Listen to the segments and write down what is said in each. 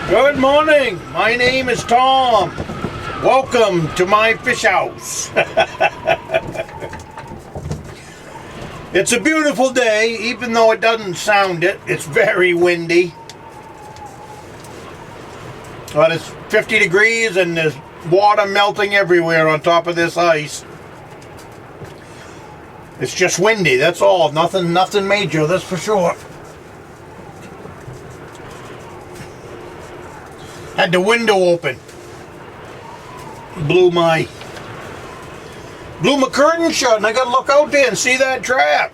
Good morning, my name is Tom. Welcome to my fish house. It's a beautiful day, even though it doesn't sound it. It's very windy. But it's 50 degrees and there's water melting everywhere on top of this ice. It's just windy, that's all. Nothing major, that's for sure. Had the window open. Blew my curtain shut and I gotta look out there and see that trap.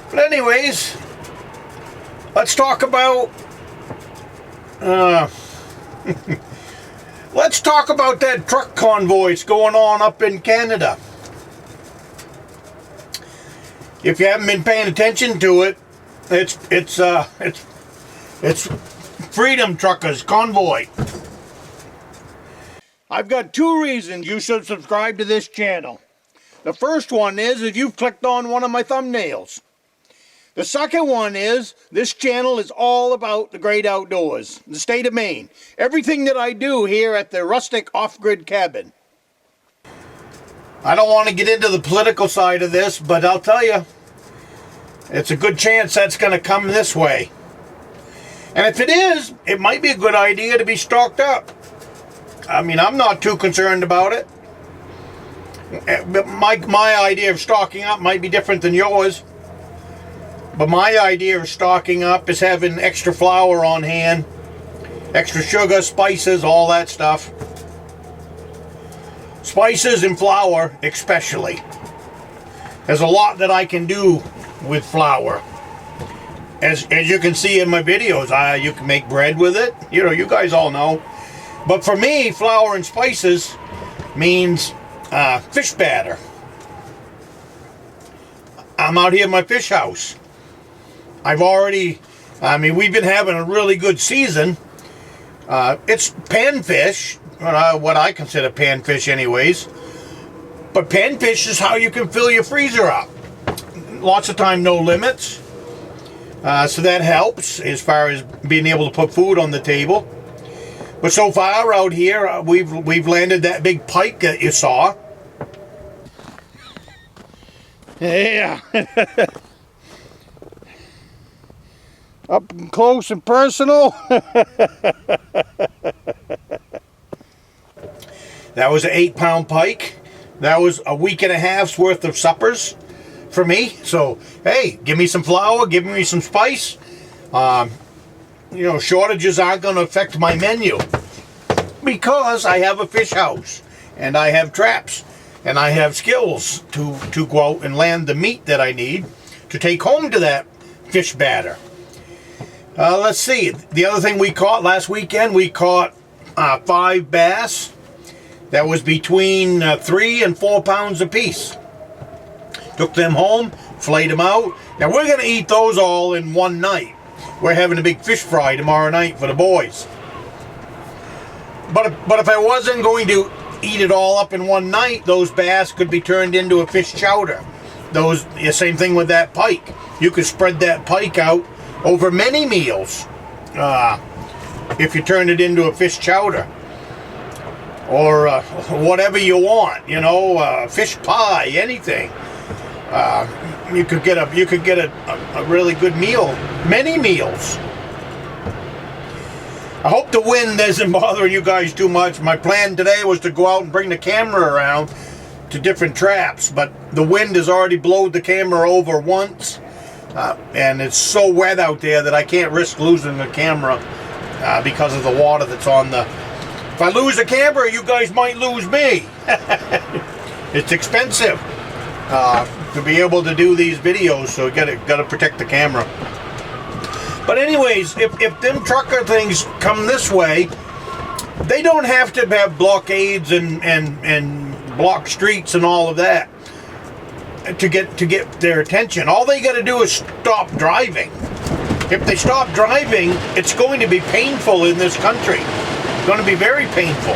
But anyways, let's talk about let's talk about that truck convoys going on up in Canada. If you haven't been paying attention to it, it's Freedom Truckers Convoy. I've got two reasons you should subscribe to this channel. The first one is if you've clicked on one of my thumbnails. The second one is this channel is all about the great outdoors, the state of Maine. Everything that I do here at the Rustic off-grid cabin. I don't want to get into the political side of this, but I'll tell you, it's a good chance that's going to come this way. And if it is, it might be a good idea to be stocked up. I mean, I'm not too concerned about it. But my idea of stocking up might be different than yours. But my idea of stocking up is having extra flour on hand, extra sugar, spices, all that stuff. Spices and flour especially. There's a lot that I can do with flour. As you can see in my videos, you can make bread with it. You know, you guys all know. But for me, flour and spices means fish batter. I'm out here in my fish house. We've been having a really good season. It's panfish, what I consider panfish anyways. But panfish is how you can fill your freezer up. Lots of time, no limits. So that helps as far as being able to put food on the table. But so far out here, we've landed that big pike that you saw. Yeah. Up close and personal. That was an 8-pound pike. That was a week and a half's worth of suppers for me. So, hey, give me some flour, give me some spice. You know, shortages aren't going to affect my menu because I have a fish house and I have traps and I have skills to go out and land the meat that I need to take home to that fish batter. Let's see. The other thing we caught last weekend, we caught 5 bass. That was between 3 and 4 pounds apiece. Took them home, flayed them out. Now we're going to eat those all in one night. We're having a big fish fry tomorrow night for the boys. But if I wasn't going to eat it all up in one night, those bass could be turned into a fish chowder. The same thing with that pike. You could spread that pike out over many meals if you turn it into a fish chowder. Or whatever you want, you know, fish pie, anything. You could get a really good meal, many meals. I hope the wind isn't bothering you guys too much. My plan today was to go out and bring the camera around to different traps, but the wind has already blown the camera over once, and it's so wet out there that I can't risk losing the camera because of the water that's on the... If I lose the camera, you guys might lose me. It's expensive to be able to do these videos, so you gotta protect the camera. But anyways, if them trucker things come this way, they don't have to have blockades and block streets and all of that to get their attention. All they got to do is stop driving. If they stop driving, it's going to be painful in this country. It's going to be very painful.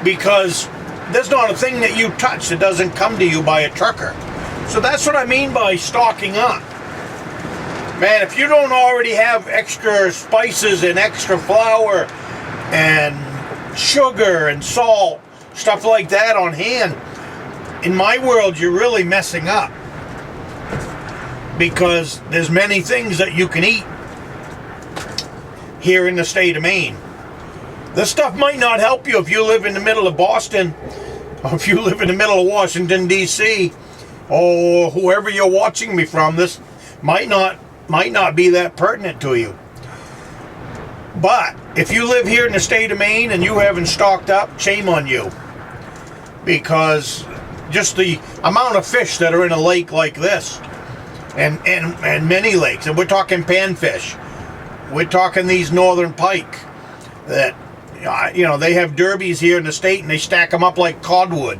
because there's not a thing that you touch that doesn't come to you by a trucker. So that's what I mean by stocking up. Man, if you don't already have extra spices and extra flour and sugar and salt, stuff like that on hand, in my world, you're really messing up. Because there's many things that you can eat here in the state of Maine. This stuff might not help you if you live in the middle of Boston, or if you live in the middle of Washington, D.C., or whoever you're watching me from. This might not be that pertinent to you. But if you live here in the state of Maine and you haven't stocked up, shame on you. Because just the amount of fish that are in a lake like this, and many lakes, and we're talking panfish, we're talking these northern pike, that, you know, they have derbies here in the state and they stack them up like codwood,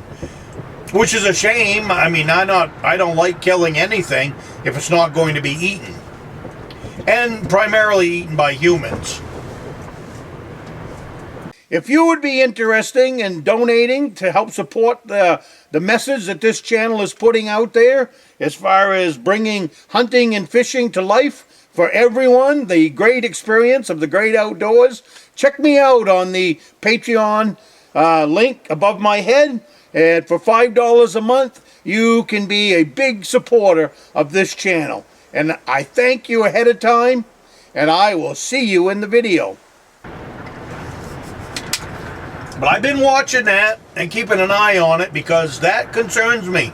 which is a shame. I mean, I don't like killing anything if it's not going to be eaten, and primarily eaten by humans. If you would be interested in donating to help support the message that this channel is putting out there, as far as bringing hunting and fishing to life for everyone, the great experience of the great outdoors, check me out on the Patreon link above my head. And for $5 a month, you can be a big supporter of this channel. And I thank you ahead of time, and I will see you in the video. But I've been watching that and keeping an eye on it because that concerns me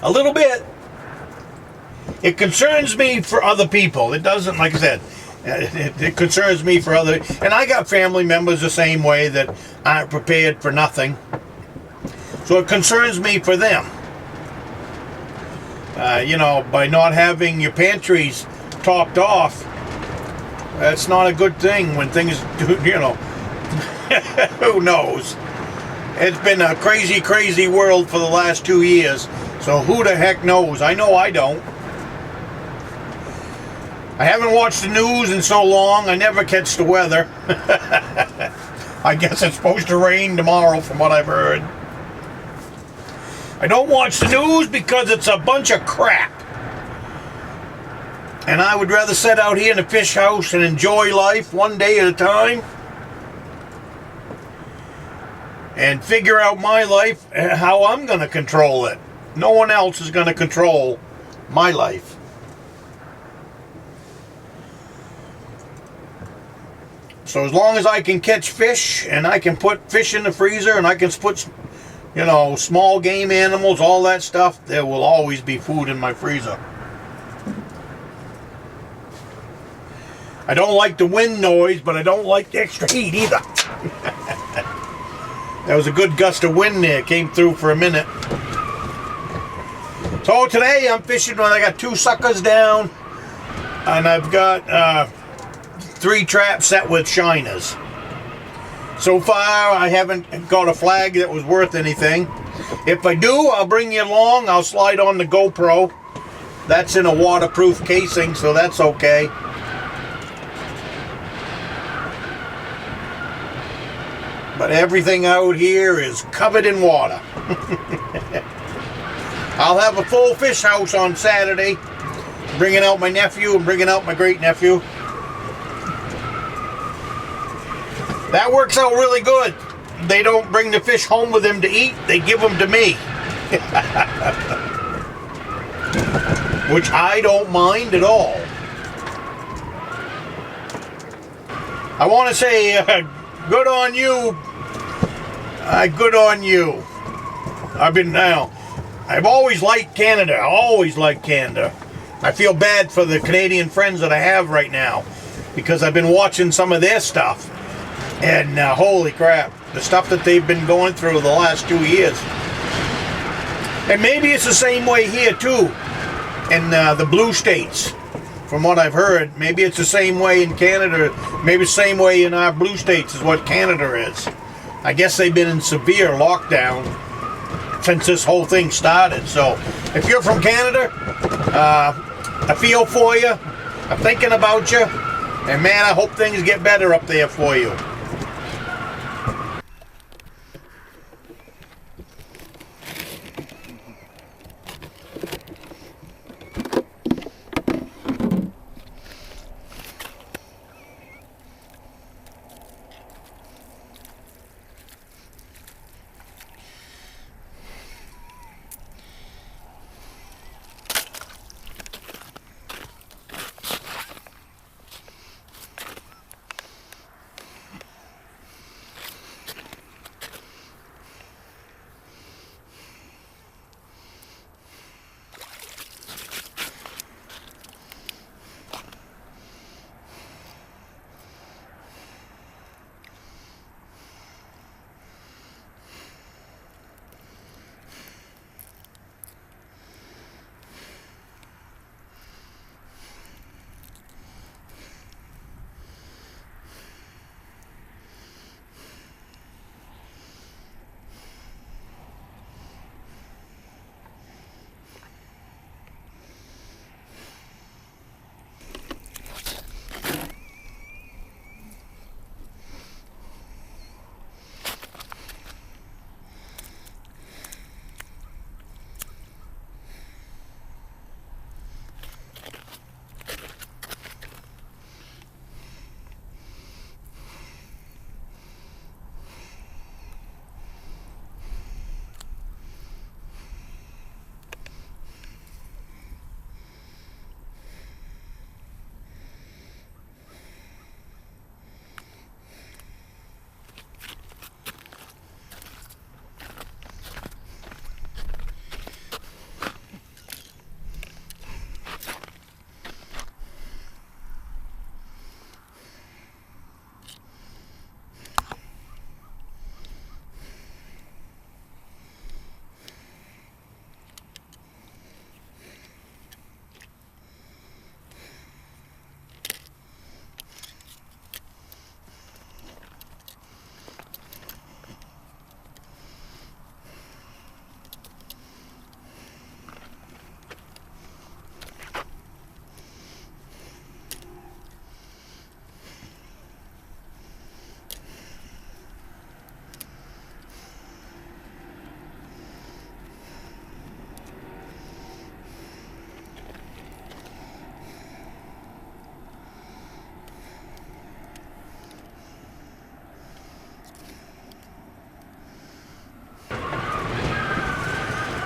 a little bit. It concerns me for other people. It doesn't, like I said, it concerns me for other, and I got family members the same way that aren't prepared for nothing. So it concerns me for them. You know, by not having your pantries topped off, that's not a good thing when things do, you know. Who knows? It's been a crazy, crazy world for the last 2 years. So who the heck knows? I know I don't. I haven't watched the news in so long. I never catch the weather. I guess it's supposed to rain tomorrow from what I've heard. I don't watch the news because it's a bunch of crap. And I would rather sit out here in the fish house and enjoy life one day at a time. And figure out my life, how I'm going to control it. No one else is going to control my life. So as long as I can catch fish, and I can put fish in the freezer, and I can put, you know, small game animals, all that stuff, there will always be food in my freezer. I don't like the wind noise, but I don't like the extra heat either. That was a good gust of wind there, came through for a minute. So today I'm fishing when I got 2 suckers down, and I've got 3 traps set with shiners. So far I haven't got a flag that was worth anything. If I do, I'll bring you along. I'll slide on the GoPro. That's in a waterproof casing, so that's okay. But everything out here is covered in water. I'll have a full fish house on Saturday, bringing out my nephew and bringing out my great nephew. That works out really good. They don't bring the fish home with them to eat, they give them to me. Which I don't mind at all. I want to say good on you. Good on you. I've always liked Canada. I feel bad for the Canadian friends that I have right now because I've been watching some of their stuff. And holy crap, the stuff that they've been going through the last 2 years. And maybe it's the same way here too, in the blue states. From what I've heard, maybe it's the same way in Canada. Maybe the same way in our blue states is what Canada is. I guess they've been in severe lockdown since this whole thing started. So if you're from Canada, I feel for you. I'm thinking about you. And man, I hope things get better up there for you.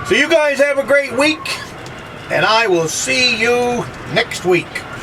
So you guys have a great week, and I will see you next week.